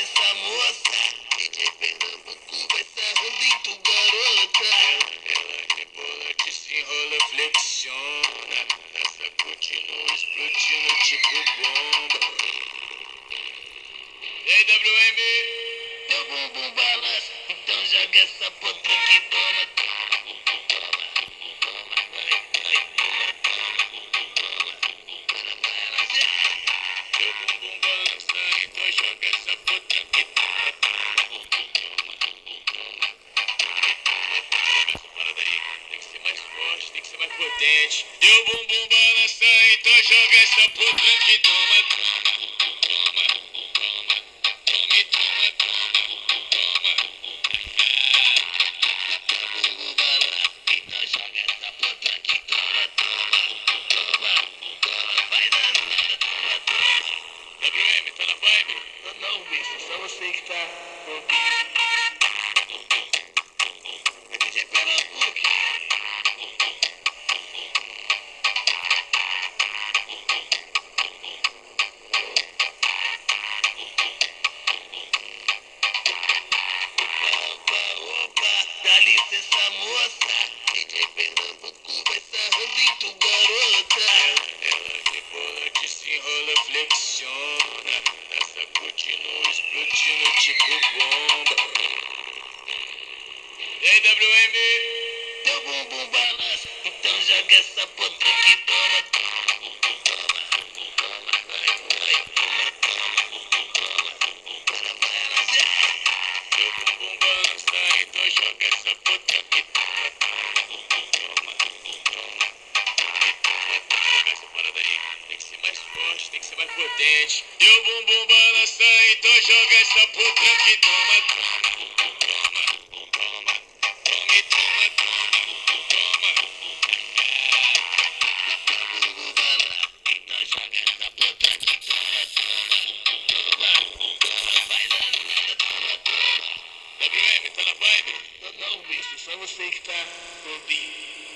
essa moça. DJ Pernambuco vai sarrando em tu, garota. Ela rebola, desenrola, flexiona. Essa continua explodindo tipo bomba. E aí, WM? Teu bumbum balança, então joga essa potranca que toma. Teu bumbum balança, então joga essa potranca que toma. Essa parada aí tem que ser mais forte, tem que ser mais potente. Teu bumbum balança, então joga essa potranca que toma. Toma, toma, tome, toma, toma, toma. Teu bumbum balança, então joga essa potranca que toma, toma, toma, toma. Vai dançando, toma, toma. WM, tá na vibe? Não, bicho, só você que tá ouvindo. É DJ Pernambuco. Opa, dá licença, moça. DJ Pernambuco vai sarrando em tu, garota. Ela rebola, desenrola, flexiona. Essa continua explodindo tipo bomba. E aí, WM? Teu bumbum balança, então joga essa potranca que toma. Toma, toma, vai, toma, toma. Agora vai ela já. Teu bumbum balança, então joga essa potranca que toma. Toma, toma. Joga essa parada aí, tem que ser mais forte, tem que ser mais potente. Teu bumbum balança, então joga essa potranca que toma. Toma, toma, tome, toma, toma, toma. Teu bumbum balança, então joga essa potranca que toma. Toma, toma, vai dançando, toma, toma. WM, tá na vibe? Não, bicho, só você que tá ouvindo.